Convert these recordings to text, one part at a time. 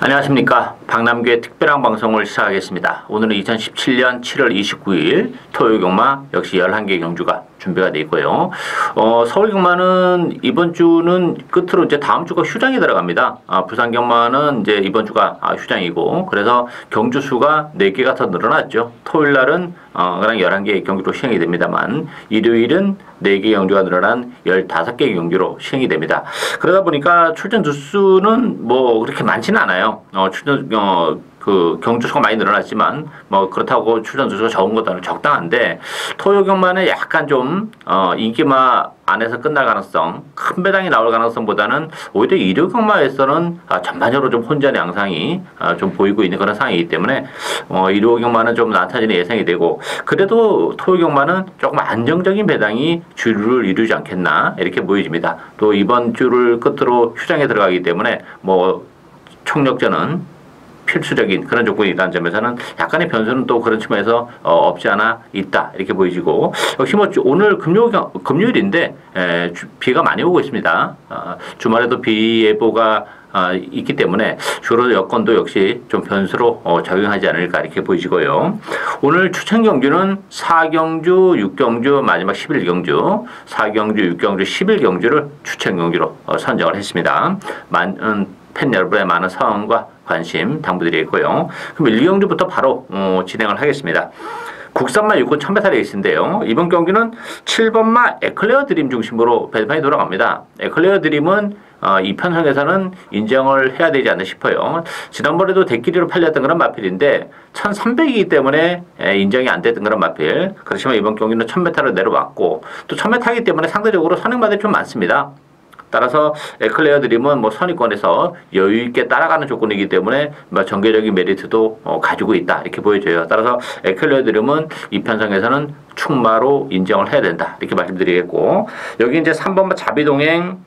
안녕하십니까. 박남규의 특별한 방송을 시작하겠습니다. 오늘은 2017년 7월 29일 토요일 경마 역시 11개 경주가 준비가 되어 있고요. 서울 경마는 이번 주는 끝으로 이제 다음 주가 휴장이 들어갑니다. 부산 경마는 이제 이번 주가 휴장이고, 그래서 경주 수가 4개가 더 늘어났죠. 토요일 날은 그냥 11개 경주로 시행이 됩니다만, 일요일은 4개 경주가 늘어난 15개 경주로 시행이 됩니다. 그러다 보니까 출전 주수는 뭐 그렇게 많지는 않아요. 경주 수가 많이 늘어났지만, 그렇다고 출전 주수가 적은 것도 적당한데, 토요 경마는 약간 좀, 인기마 안에서 끝날 가능성, 큰 배당이 나올 가능성보다는 오히려 일요 경마에서는 전반적으로 좀 혼전 양상이 좀 보이고 있는 그런 상황이기 때문에, 일요 경마는 좀 낮아지는 예상이 되고, 그래도 토요 경마는 조금 안정적인 배당이 주류를 이루지 않겠나, 이렇게 보여집니다. 또 이번 주를 끝으로 휴장에 들어가기 때문에, 총력전은 필수적인 그런 조건이 있다는 점에서는 약간의 변수는 또 그런 측면에서 없지 않아 있다, 이렇게 보여지고, 역시 오늘 금요일인데 비가 많이 오고 있습니다. 주말에도 비 예보가 있기 때문에 주로 여건도 역시 좀 변수로 작용하지 않을까, 이렇게 보이지고요. 오늘 추천 경주는 4경주, 6경주, 마지막 11경주, 4경주, 6경주, 11경주를 추천 경주로 선정을 했습니다. 팬 여러분의 많은 사랑과 관심 당부드리겠고요. 그럼 1경주부터 바로 진행을 하겠습니다. 국산마 6군 1000m 레이스인데요. 이번 경기는 7번마 에클레어 드림 중심으로 배판이 돌아갑니다. 에클레어 드림은 이 편성에서는 인정을 해야 되지 않나 싶어요. 지난번에도 대끼리로 팔렸던 그런 마필인데 1300이기 때문에 인정이 안 됐던 그런 마필. 그렇지만 이번 경기는 1000m를 내려왔고, 또 1000m이기 때문에 상대적으로 선행마들이 좀 많습니다. 따라서 에클레어 드림은 선의권에서 여유있게 따라가는 조건이기 때문에 전개적인 메리트도 가지고 있다, 이렇게 보여져요. 따라서 에클레어 드림은 이 편성에서는 충마로 인정을 해야 된다, 이렇게 말씀드리겠고, 여기 이제 3번 자비동행,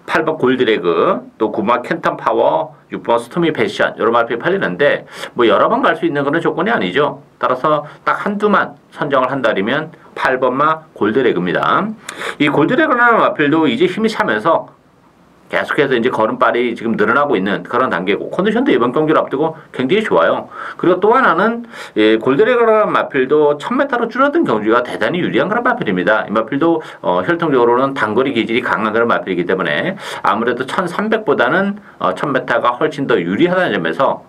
8번 골드레그, 또 9번 캔턴 파워, 6번 스토미 패션, 이런 말필이 팔리는데 여러 번 갈 수 있는 그런 조건이 아니죠. 따라서 딱 한두만 선정을 한다면 8번마 골드레그입니다. 이 골드레그라는 마필도 이제 힘이 차면서 계속해서 이제 걸음발이 지금 늘어나고 있는 그런 단계고, 컨디션도 이번 경기를 앞두고 굉장히 좋아요. 그리고 또 하나는 골드레그라는 마필도 1000m로 줄어든 경주가 대단히 유리한 그런 마필입니다. 이 마필도 혈통적으로는 단거리 기질이 강한 그런 마필이기 때문에 아무래도 1300보다는 1000m가 훨씬 더 유리하다는 점에서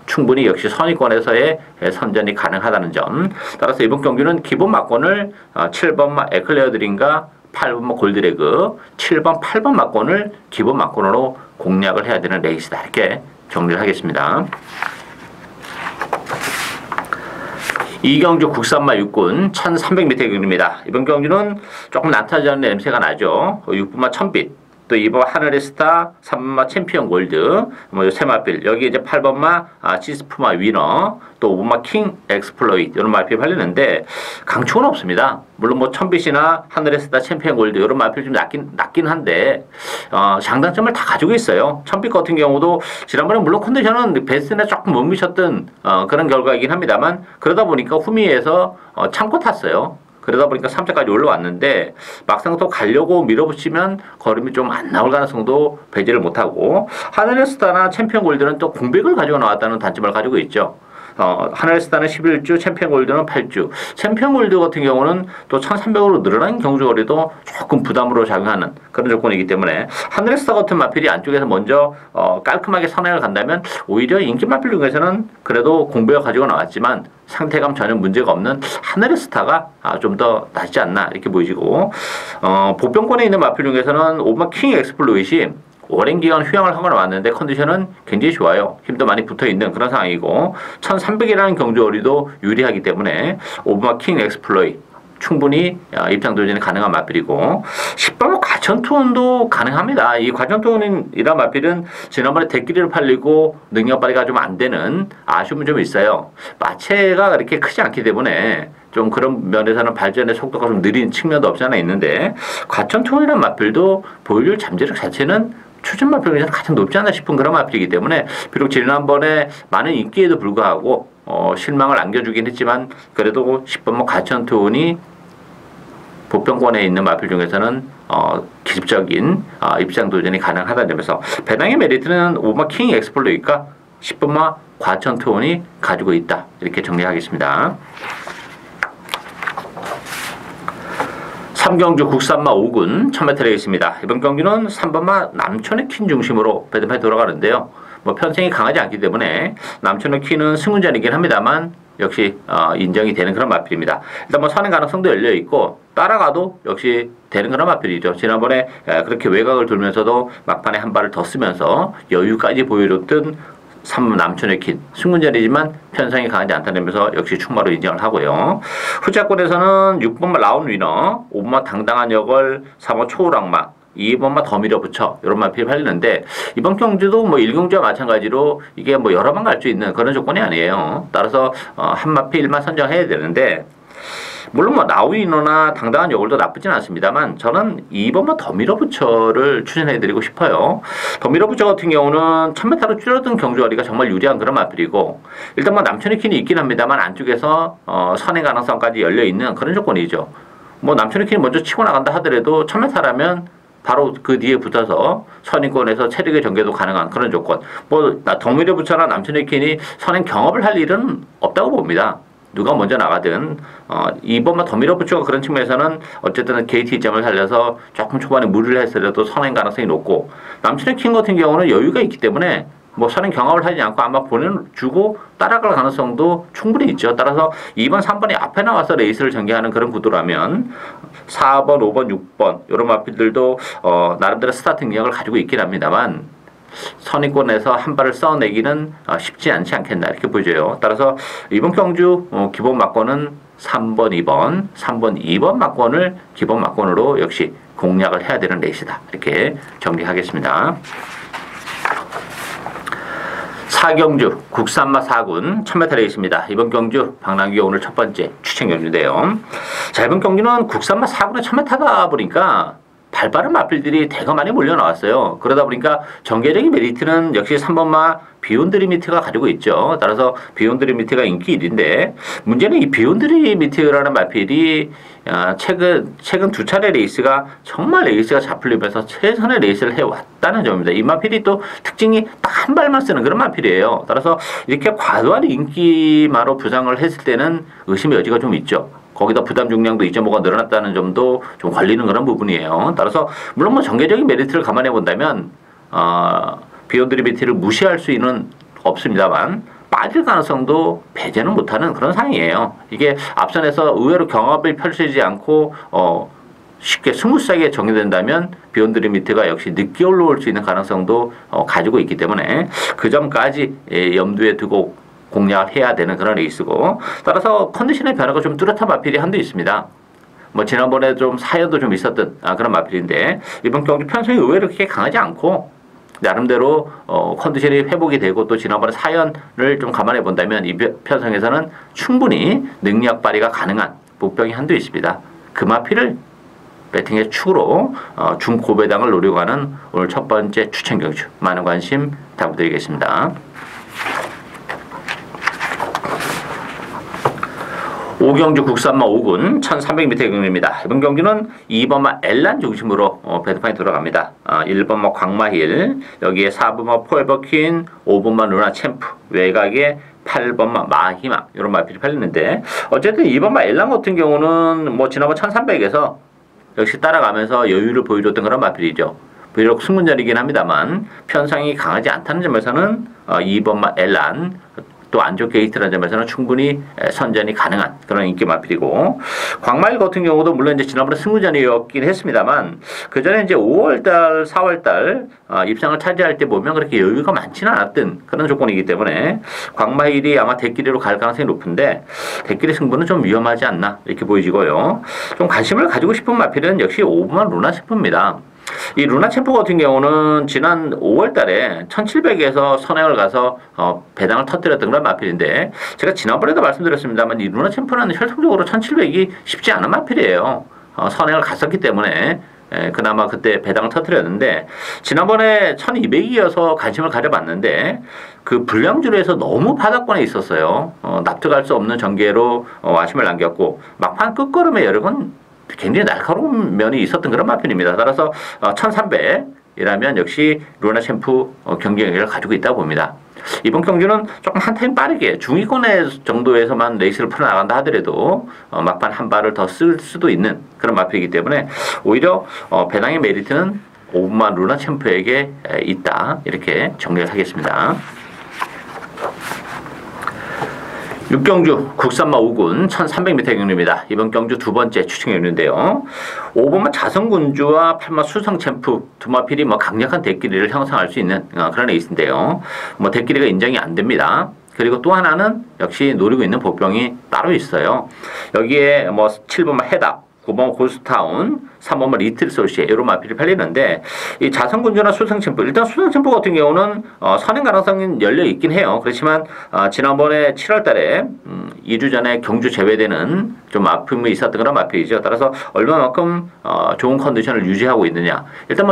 충분히 역시 선의권에서의 선전이 가능하다는 점. 따라서 이번 경기는 기본 막권을 7번 에클레어 드림과 8번 골드레그, 7번, 8번 막권을 기본 막권으로 공략을 해야 되는 레이스다, 이렇게 정리를 하겠습니다. 이경주 국산마 6군 1300m 경주입니다. 이번 경주는 조금 난타지않는 냄새가 나죠. 6분마 1000빛, 또 2번 하늘의 스타, 3번마 챔피언 골드, 세마필, 여기 이제 8번마 시스프마 위너, 또 5번마 킹 엑스플로이트, 이런 마필이 팔리는데 강추는 없습니다. 물론 1000빛이나 하늘의 스타, 챔피언 골드, 이런 마필이 좀 낮긴 한데 장단점을 다 가지고 있어요. 1000빛 같은 경우도 지난번에 물론 컨디션은 베스트에 조금 못 미쳤던 그런 결과이긴 합니다만, 그러다 보니까 후미에서 참고 탔어요. 그러다 보니까 3차까지 올라왔는데 막상 또 가려고 밀어붙이면 걸음이 좀 안 나올 가능성도 배제를 못하고, 하늘의 스타나 챔피언 골드는 또 공백을 가지고 나왔다는 단점을 가지고 있죠. 하늘의 스타는 11주, 챔피언 골드는 8주. 챔피언 골드 같은 경우는 또 1300으로 늘어난 경주거리도 조금 부담으로 작용하는 그런 조건이기 때문에, 하늘의 스타 같은 마필이 안쪽에서 먼저 깔끔하게 선행을 간다면 오히려 인기 마필 중에서는 그래도 공백을 가지고 나왔지만 상태감 전혀 문제가 없는 하늘의 스타가 좀 더 낫지 않나, 이렇게 보이지고, 보병권에 있는 마필 중에서는 5번 킹 엑스플로이시 오랜 기간 휴양을 하고 나왔는데 컨디션은 굉장히 좋아요. 힘도 많이 붙어있는 그런 상황이고, 1300이라는 경주거리도 유리하기 때문에 5번 킹 엑스플로이 충분히 입장 도전이 가능한 마필이고, 10번 과천투혼도 가능합니다. 이 과천투혼이란 마필은 지난번에 대끼리를 팔리고 능력 발휘가 좀 안 되는 아쉬움은 좀 있어요. 마체가 그렇게 크지 않기 때문에 좀 그런 면에서는 발전의 속도가 좀 느린 측면도 없지 않아 있는데, 과천투혼이란 마필도 보유율 잠재력 자체는 추천 마필 중에서 가장 높지 않나 싶은 그런 마필이기 때문에, 비록 지난번에 많은 인기에도 불구하고 실망을 안겨주긴 했지만, 그래도 10번 과천투혼이 보편권에 있는 마필 중에서는 기습적인 입장 도전이 가능하다는 점에서 배당의 메리트는 5번 킹 엑스플로이트가 10번마 과천투혼이 가지고 있다. 이렇게 정리하겠습니다. 3경주 국산마 5군 1000m 레이스입니다. 이번 경기는 3번마 남촌의 퀸 중심으로 배드판이 돌아가는데요. 뭐 편성이 강하지 않기 때문에 남촌의 퀸은 승운전이긴 합니다만 역시 인정이 되는 그런 마필입니다. 일단 뭐 선행 가능성도 열려 있고 따라가도 역시 되는 그런 마필이죠. 지난번에 그렇게 외곽을 돌면서도 막판에 한 발을 더 쓰면서 여유까지 보여줬던 3번 남촌의 퀸 승운전이지만 편성이 강하지 않다는 점에서 역시 충마로 인정을 하고요. 후자권에서는 6번마 라운 위너, 5번마 당당한 역을, 3번 초우락마, 2번마 더 밀어붙여 이런 마필이 팔리는데 이번 경주도 뭐 1경주와 마찬가지로 이게 뭐 여러 번 갈 수 있는 그런 조건이 아니에요. 따라서 한 마필만 선정해야 되는데 물론 뭐 라우이너나 당당한 역을도 나쁘진 않습니다만 저는 2번마 더 밀어붙여를 추천해드리고 싶어요. 더 밀어붙여 같은 경우는 1000m로 줄어든 경주거리가 정말 유리한 그런 마필이고 일단 뭐 남촌의 퀸이 있긴 합니다만 안쪽에서 선행 가능성까지 열려있는 그런 조건이죠. 뭐 남촌의 퀸이 먼저 치고 나간다 하더라도 1000m라면 바로 그 뒤에 붙어서 선행권에서 체력의 전개도 가능한 그런 조건. 뭐 더 밀어붙여나 남촌의 퀸이 선행 경험을 할 일은 없다고 봅니다. 누가 먼저 나가든 2번만 더 밀어붙이고 그런 측면에서는 어쨌든 게이트 이점을 살려서 조금 초반에 무리를 했으려도 선행 가능성이 높고 남친의 킹 같은 경우는 여유가 있기 때문에 뭐 선행 경험을 하지 않고 아마 보내주고 따라갈 가능성도 충분히 있죠. 따라서 2번, 3번이 앞에 나와서 레이스를 전개하는 그런 구도라면 4번, 5번, 6번 이런 마필들도 나름대로 스타트 능력을 가지고 있긴 합니다만 선의권에서 한 발을 써내기는 쉽지 않지 않겠나 이렇게 보여져요. 따라서 이번 경주 기본 막권은 3번, 2번, 3번, 2번 막권을 기본 막권으로 역시 공략을 해야 되는 레이스다. 이렇게 정리하겠습니다. 4경주 국산마 4군 1000m 레이스입니다. 이번 경주 박남규 오늘 첫 번째 추천 경주인데요. 자, 이번 경주는 국산마 4군에 1000m다 보니까 발빠른 마필들이 대거 많이 몰려 나왔어요. 그러다 보니까 전개적인 메리트는 역시 3번마 비욘드리미트가 가지고 있죠. 따라서 비욘드리미트가 인기 1위인데 문제는 이 비욘드리미트라는 마필이 최근 두 차례 레이스가 정말 레이스가 잘 풀리면서 최선의 레이스를 해왔다는 점입니다. 이 마필이 또 특징이 딱 한 발만 쓰는 그런 마필이에요. 따라서 이렇게 과도한 인기마로 부상을 했을 때는 의심의 여지가 좀 있죠. 거기다 부담 중량도 2.5가 늘어났다는 점도 좀 걸리는 그런 부분이에요. 따라서 물론 뭐 전개적인 메리트를 감안해 본다면 비욘드리미트를 무시할 수는 없습니다만 빠질 가능성도 배제는 못하는 그런 상황이에요. 이게 앞선에서 의외로 경합을 펼치지 않고 쉽게 스무스하게 정리된다면 비욘드리미트가 역시 늦게 올라올 수 있는 가능성도 가지고 있기 때문에 그 점까지 염두에 두고 공략을 해야 되는 그런 레이스고 따라서 컨디션의 변화가 좀 뚜렷한 마필이 한두 있습니다. 뭐 지난번에 좀 사연도 좀 있었던 그런 마필인데 이번 경기 편성이 의외로 그렇게 강하지 않고 나름대로 컨디션이 회복이 되고 또 지난번에 사연을 좀 감안해 본다면 이 편성에서는 충분히 능력 발휘가 가능한 복병이 한두 있습니다. 그 마필을 배팅의 축으로 중고배당을 노리고 하는 오늘 첫 번째 추천 경주 많은 관심 부탁드리겠습니다. 5경주 국산마 5군 1300m 경주입니다. 이번 경주는 2번마 엘란 중심으로 배드판이 돌아갑니다. 1번마 광마힐, 여기에 4번마 포에버퀸, 5번마 루나 챔프, 외곽에 8번마 마히마 이런 마필이 팔리는데 어쨌든 2번마 엘란 같은 경우는 뭐 지난번 1300에서 역시 따라가면서 여유를 보여줬던 그런 마필이죠. 비록 승문전이긴 합니다만 편성이 강하지 않다는 점에서는 2번마 엘란 또 안쪽 게이트라는 점에서는 충분히 선전이 가능한 그런 인기 마필이고 광마일 같은 경우도 물론 이제 지난번에 승무전이었긴 했습니다만 그 전에 이제 5월달, 4월달 입상을 차지할 때 보면 그렇게 여유가 많지는 않았던 그런 조건이기 때문에 광마일이 아마 대끼리로 갈 가능성이 높은데 대끼리 승부는 좀 위험하지 않나 이렇게 보여지고요. 좀 관심을 가지고 싶은 마필은 역시 5번만 루나 챔프입니다. 이 루나 챔프 같은 경우는 지난 5월 달에 1700에서 선행을 가서 배당을 터뜨렸던 그런 마필인데 제가 지난번에도 말씀드렸습니다만 이 루나 챔프는 혈통적으로 1700이 쉽지 않은 마필이에요. 선행을 갔었기 때문에 그나마 그때 배당을 터뜨렸는데 지난번에 1200이어서 관심을 가져봤는데 그 불량주로에서 너무 바닥권에 있었어요. 납득할 수 없는 전개로 아쉬움을 남겼고 막판 끝걸음에 여러 번 굉장히 날카로운 면이 있었던 그런 마필입니다. 따라서 1300이라면 역시 루나 챔프 경쟁력을 가지고 있다고 봅니다. 이번 경주는 조금 한 타임 빠르게 중위권의 정도에서만 레이스를 풀어나간다 하더라도 막판 한 발을 더 쓸 수도 있는 그런 마필이기 때문에 오히려 배당의 메리트는 5분만 루나 챔프에게 있다. 이렇게 정리를 하겠습니다. 6경주 국산마 5군 1300m 경주입니다. 이번 경주 두 번째 추천 경주인데요. 5번마 자성군주와 8마 수성챔프 두 마필이 강력한 대끼리를 형성할 수 있는 그런 레이스인데요. 대끼리가 인정이 안 됩니다. 그리고 또 하나는 역시 노리고 있는 보병이 따로 있어요. 여기에 7번마 해답, 9번 고스타운, 3번은 리틀 소시에 이런 마필이 팔리는데 이 자성군주나 수성챔프 일단 수성챔프 같은 경우는 선행 가능성이 열려 있긴 해요. 그렇지만 지난번에 7월달에 2주 전에 경주 제외되는 좀 아픔이 있었던 그런 마필이죠. 따라서 얼마만큼 좋은 컨디션을 유지하고 있느냐. 일단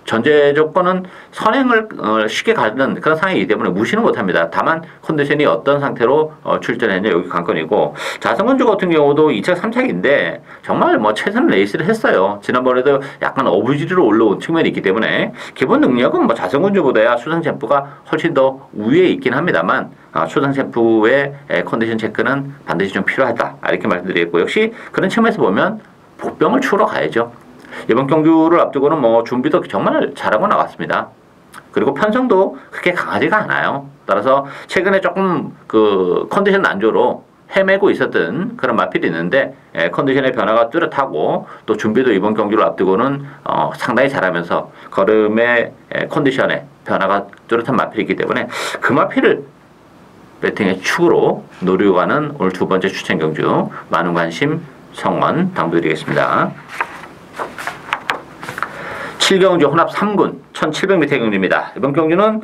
전제 조건은 선행을 쉽게 가는 그런 상황이기 때문에 무시는 못합니다. 다만 컨디션이 어떤 상태로 출전했냐 여기 관건이고 자성군주 같은 경우도 2차 3차인데 정말 최선 레이스를 했어요. 지난번에도 약간 어부지리로 올라온 측면이 있기 때문에 기본 능력은 자성군주보다야 수성챔프가 훨씬 더 우위에 있긴 합니다만 수성챔프의 컨디션 체크는 반드시 좀 필요하다. 이렇게 말씀드리겠고 역시 그런 측면에서 보면 복병을 추러 가야죠. 이번 경주를 앞두고는 준비도 정말 잘하고 나왔습니다. 그리고 편성도 그렇게 강하지가 않아요. 따라서 최근에 조금 컨디션 난조로 헤매고 있었던 그런 마필이 있는데 컨디션의 변화가 뚜렷하고 또 준비도 이번 경기를 앞두고는 상당히 잘하면서 걸음의 컨디션의 변화가 뚜렷한 마필이기 때문에 그 마필을 배팅의 축으로 노리고 가는 오늘 두 번째 추천 경주 많은 관심 성원 당부드리겠습니다. 7경주 혼합 3군 1700m 경주입니다. 이번 경주는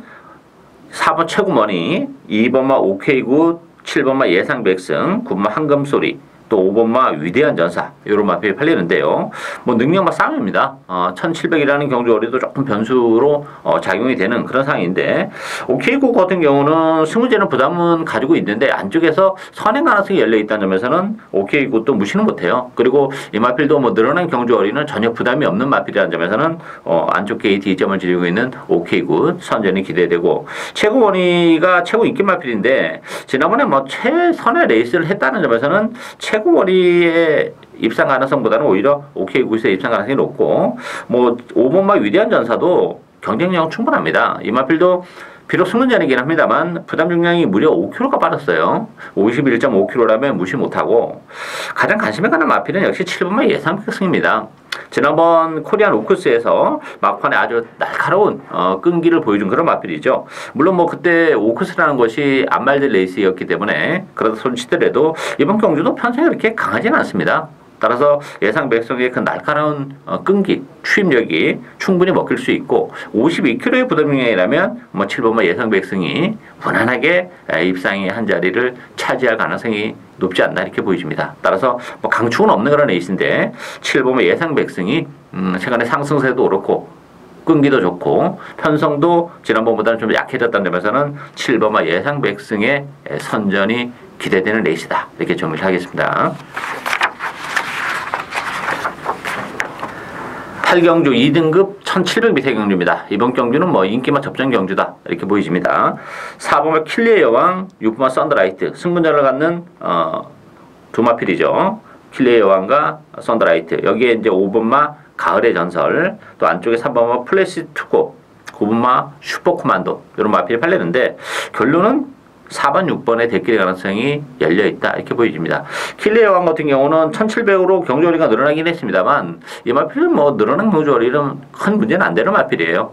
4번 최구머니, 2번마 OK구, 7번마 예상백승, 9번마 황금소리, 또 5번마 위대한 전사 이런 마필이 팔리는데요. 능력마 싸움입니다. 1700이라는 경주거리도 조금 변수로 작용이 되는 그런 상황인데 OK구 같은 경우는 승무제는 부담은 가지고 있는데 안쪽에서 선행 가능성이 열려 있다는 점에서는 OK구 또 무시는 못해요. 그리고 이 마필도 늘어난 경주거리는 전혀 부담이 없는 마필이라는 점에서는 안쪽 게이트 2점을 지니고 있는 OK구 선전이 기대되고 최고원이가 최고 인기 마필인데 지난번에 최선의 레이스를 했다는 점에서는 최고거리의 입상 가능성보다는 오히려 OK구에서 입상 가능성이 높고 5번마 위대한 전사도 경쟁력은 충분합니다. 이 마필도 비록 승문전이긴 합니다만 부담 중량이 무려 5kg가 빠졌어요. 51.5kg라면 무시 못하고 가장 관심에 가는 마필은 역시 7번마 예상백승입니다. 지난번 코리안 오크스에서 막판에 아주 날카로운 끈기를 보여준 그런 마필이죠. 물론 그때 오크스라는 것이 안말들 레이스였기 때문에 그러다 손치더라도 이번 경주도 편성이 그렇게 강하지는 않습니다. 따라서 예상 백성의 그 날카로운 끈기, 추임력이 충분히 먹힐 수 있고 52kg의 부담중량이라면 7번마 예상 백성이 무난하게 입상의 한 자리를 차지할 가능성이 높지 않나 이렇게 보여집니다. 따라서 강축은 없는 그런 레이스인데 7번마 예상 백성이 최근에 상승세도 그렇고 끈기도 좋고 편성도 지난번보다는 좀 약해졌다는 점에서는 7번마 예상 백승의 선전이 기대되는 레이스다. 이렇게 정리를 하겠습니다. 8경주 2등급 1700m 경주입니다. 이번 경주는 인기마 접전 경주다. 이렇게 보이집니다. 4번마 킬리의 여왕, 6번마 썬더라이트. 승분전을 갖는 두 마필이죠. 킬리의 여왕과 썬더라이트. 여기에 이제 5번마 가을의 전설, 또 안쪽에 3번마 플래시 투고, 9번마 슈퍼 코만도 이런 마필이 팔리는데 결론은 4번, 6번의 대끼리 가능성이 열려있다. 이렇게 보여집니다. 킬리의 여왕 같은 경우는 1700으로 경주거리가 늘어나긴 했습니다만 이 마필은 늘어난 경주거리는 큰 문제는 안 되는 마필이에요.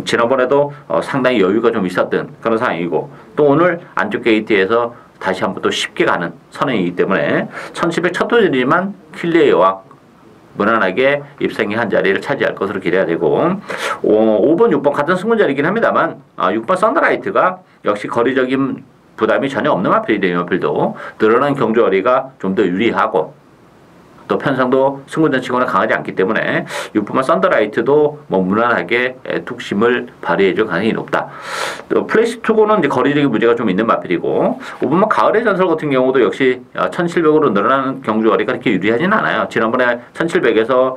지난번에도 상당히 여유가 좀 있었던 그런 상황이고 또 오늘 안쪽 게이트에서 다시 한번 또 쉽게 가는 선행이기 때문에 1700 첫 도전이지만 킬리의 여왕 무난하게 입상이 한 자리를 차지할 것으로 기대가 되고 5번, 6번 같은 승문자리긴 합니다만 6번 썬더라이트가 역시 거리적인 부담이 전혀 없는 마필이에요. 이 마필도 늘어난 경주거리가 좀 더 유리하고 또 편성도 승군전 치고는 강하지 않기 때문에 6번마 썬더라이트도 뭐 무난하게 툭심을 발휘해줄 가능성이 높다. 또 플래시 투고는 이제 거리적인 문제가 좀 있는 마필이고 5번마 가을의 전설 같은 경우도 역시 1700으로 늘어나는 경주거리가 그렇게 유리하진 않아요. 지난번에 1700에서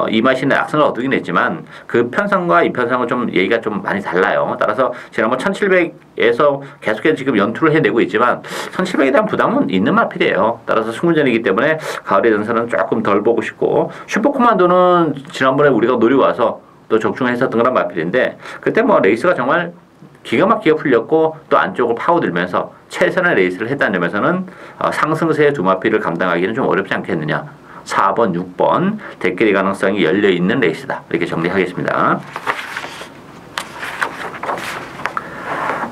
이마신의 악성을 얻긴 했지만 그 편성과 이 편성은 좀 얘기가 좀 많이 달라요. 따라서 지난번 1700에서 계속해서 지금 연투를 해내고 있지만 1700에 대한 부담은 있는 마필이에요. 따라서 승군전이기 때문에 가을의 전설은 조금 덜 보고 싶고 슈퍼코만도는 지난번에 우리가 노리고 와서 또 적중했었던 그런 마필인데 그때 뭐 레이스가 정말 기가 막히게 풀렸고 또 안쪽을 파고들면서 최선의 레이스를 했다는 점에서는 상승세의 두 마필을 감당하기는 좀 어렵지 않겠느냐. 4번, 6번 대결의 가능성이 열려있는 레이스다. 이렇게 정리하겠습니다.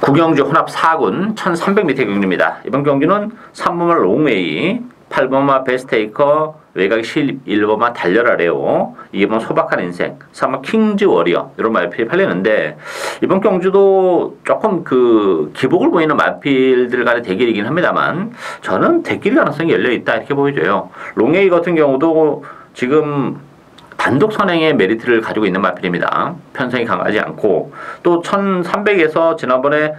구경주 혼합 4군 1300m 경주입니다. 이번 경주는 3번마 롱웨이, 8번마 베스테이커, 외곽 11번마 달려라 레오, 2번 소박한 인생, 3번 킹즈 워리어 이런 말필이 팔리는데 이번 경주도 조금 그 기복을 보이는 말필들 간의 대결이긴 합니다만 저는 대결 가능성이 열려있다 이렇게 보여져요. 롱웨이 같은 경우도 지금 단독 선행의 메리트를 가지고 있는 마필입니다. 편성이 강하지 않고 또 1300에서 지난번에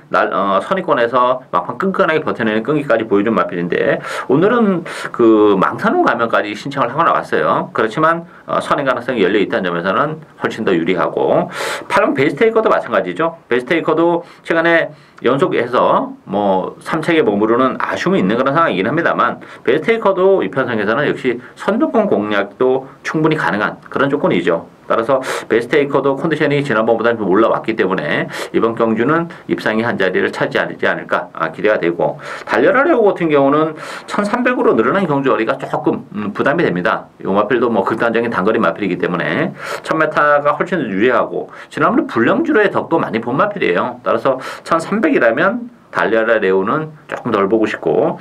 선의권에서 막판 끈끈하게 버텨내는 끈기까지 보여준 마필인데 오늘은 그 망사능 가면까지 신청을 하고 나왔어요. 그렇지만 선행 가능성이 열려있다는 점에서는 훨씬 더 유리하고 8번 베스테이커도 마찬가지죠. 베스테이커도 최근에 연속해서 뭐 3책에 머무르는 아쉬움이 있는 그런 상황이긴 합니다만 베스테이커도 이 편성에서는 역시 선두권 공략도 충분히 가능한 그런 조건이죠. 따라서 베스테이커도 컨디션이 지난번보다는 좀 올라왔기 때문에 이번 경주는 입상이 한 자리를 차지하지 않을까 기대가 되고 달려라 레오 같은 경우는 1300으로 늘어난 경주거리가 조금 부담이 됩니다. 이 마필도 뭐 극단적인 단거리 마필이기 때문에 1000m가 훨씬 더 유리하고 지난번에 불량주로의 덕도 많이 본 마필이에요. 따라서 1300이라면 달려라 레오는 조금 덜 보고 싶고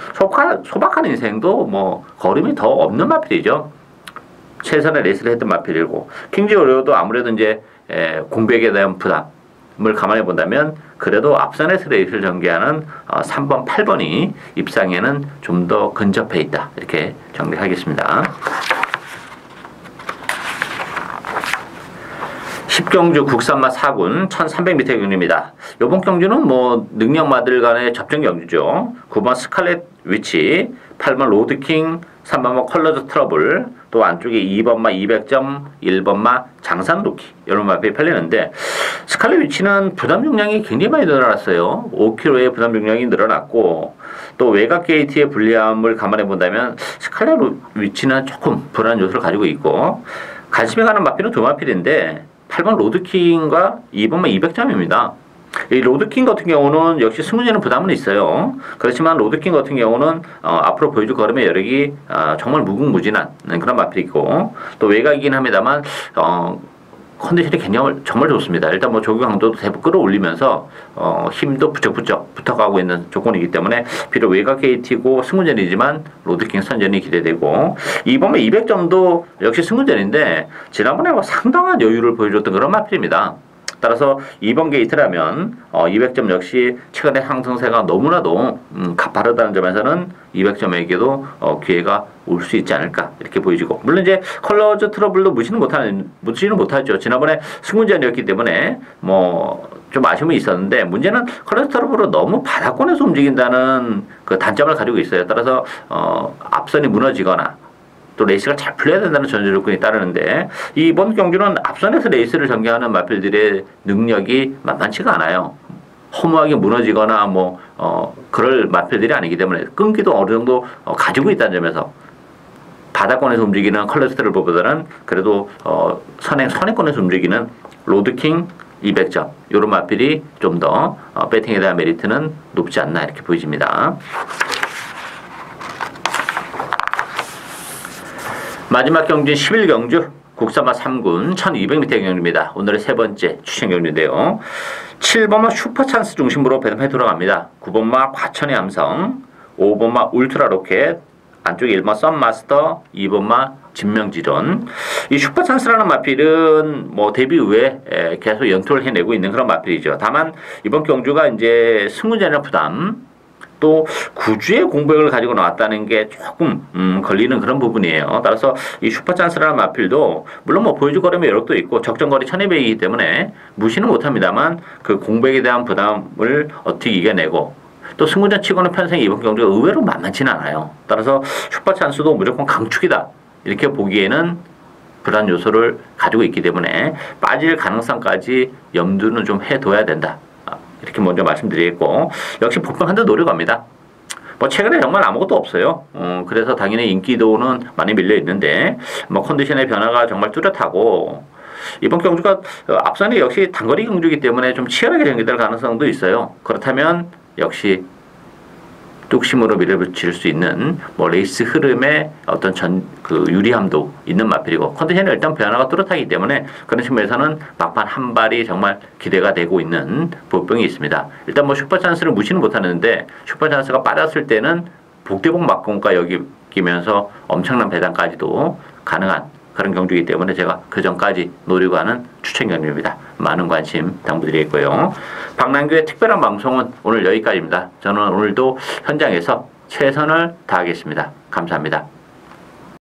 소박한 인생도 뭐 걸음이 더 없는 마필이죠. 최선의 레이스를 했던 마필이고 킹즈 오리오도 아무래도 이제 공백에 대한 부담을 감안해 본다면 그래도 앞선에서 레이스를 전개하는 3번, 8번이 입상에는 좀 더 근접해 있다 이렇게 정리하겠습니다. 10경주 국산마 4군 1300m 경주입니다. 이번 경주는 뭐 능력마들 간의 접전 경주죠. 9번 스칼렛 위치, 8번 로드킹, 3번마 컬러드 트러블, 또 안쪽에 2번마 200점, 1번마 장산 루키 이런 마필이 팔리는데 스칼렛 위치는 부담 용량이 굉장히 많이 늘어났어요. 5kg의 부담 용량이 늘어났고 또 외곽 게이트의 불리함을 감안해 본다면 스칼렛 위치는 조금 불안한 요소를 가지고 있고 관심이 가는 마필은 두 마필인데 8번 로드킹과 2번마 200점입니다. 이 로드킹 같은 경우는 역시 승부에는 부담은 있어요. 그렇지만 로드킹 같은 경우는 앞으로 보여줄 걸음의 여력이 정말 무궁무진한 그런 마필이고 또 외곽이긴 합니다만 컨디션이 굉장히 정말 좋습니다. 일단 뭐 조교 강도도 대폭 끌어올리면서 힘도 부쩍부쩍 붙어가고 있는 조건이기 때문에 비록 외곽 게이트이고 승부전이지만 로드킹 선전이 기대되고 이번에 200점도 역시 승부전인데 지난번에 상당한 여유를 보여줬던 그런 마필입니다. 따라서 2번 게이트라면 200점 역시 최근의 상승세가 너무나도 가파르다는 점에서는 200점에게도 기회가 올 수 있지 않을까 이렇게 보여지고 물론 이제 컬러즈 트러블도 무시는 못하죠. 지난번에 승문전이었기 때문에 뭐 좀 아쉬움이 있었는데 문제는 컬러즈 트러블로 너무 바닥권에서 움직인다는 그 단점을 가지고 있어요. 따라서 앞선이 무너지거나 또 레이스가 잘 풀려야 된다는 전제 조건이 따르는데 이번 경주는 앞선에서 레이스를 전개하는 마필들의 능력이 만만치가 않아요. 허무하게 무너지거나 뭐 그럴 마필들이 아니기 때문에 끈기도 어느 정도 가지고 있다는 점에서 바닥권에서 움직이는 컬러스트를 보다는 그래도 선행권에서 움직이는 로드킹 200점 이런 마필이 좀 더 배팅에 대한 메리트는 높지 않나 이렇게 보여집니다. 마지막 경주는 11경주 국산마 3군 1200m 경주입니다. 오늘의 세 번째 추천 경주인데요. 7번마 슈퍼찬스 중심으로 배점해 돌아갑니다. 9번마 과천의 함성, 5번마 울트라 로켓, 안쪽에 1번 썬마스터, 2번마 진명지론. 이 슈퍼찬스라는 마필은 뭐 데뷔 후에 계속 연투를 해내고 있는 그런 마필이죠. 다만 이번 경주가 이제 승무전의 부담 또 구주의 공백을 가지고 나왔다는 게 조금 걸리는 그런 부분이에요. 따라서 이 슈퍼찬스라는 마필도 물론 뭐 보여줄 거리면 여력도 있고 적정거리 1200이기 때문에 무시는 못합니다만 그 공백에 대한 부담을 어떻게 이겨내고 또 승부전 치고는 편성이 이번 경기가 의외로 만만치는 않아요. 따라서 슈퍼찬스도 무조건 강축이다 이렇게 보기에는 불안 요소를 가지고 있기 때문에 빠질 가능성까지 염두는 좀 해둬야 된다. 이렇게 먼저 말씀드리겠고 역시 복병 한대 노려갑니다. 뭐 최근에 정말 아무것도 없어요. 그래서 당연히 인기도는 많이 밀려 있는데 뭐 컨디션의 변화가 정말 뚜렷하고 이번 경주가 앞선이 역시 단거리 경주이기 때문에 좀 치열하게 전개될 가능성도 있어요. 그렇다면 역시 뚝심으로 밀어붙일 수 있는 뭐 레이스 흐름의 어떤 유리함도 있는 마필이고 컨디션이 일단 변화가 뚜렷하기 때문에 그런 측면에서는 막판 한 발이 정말 기대가 되고 있는 보병이 있습니다. 일단 뭐 슈퍼찬스를 무시는 못하는데 슈퍼찬스가 빠졌을 때는 복대복 막공과 여기 끼면서 엄청난 배당까지도 가능한 그런 경주이기 때문에 제가 그 전까지 노리고 하는 추천 경주입니다. 많은 관심 당부드리겠고요. 박남규의 특별한 방송은 오늘 여기까지입니다. 저는 오늘도 현장에서 최선을 다하겠습니다. 감사합니다.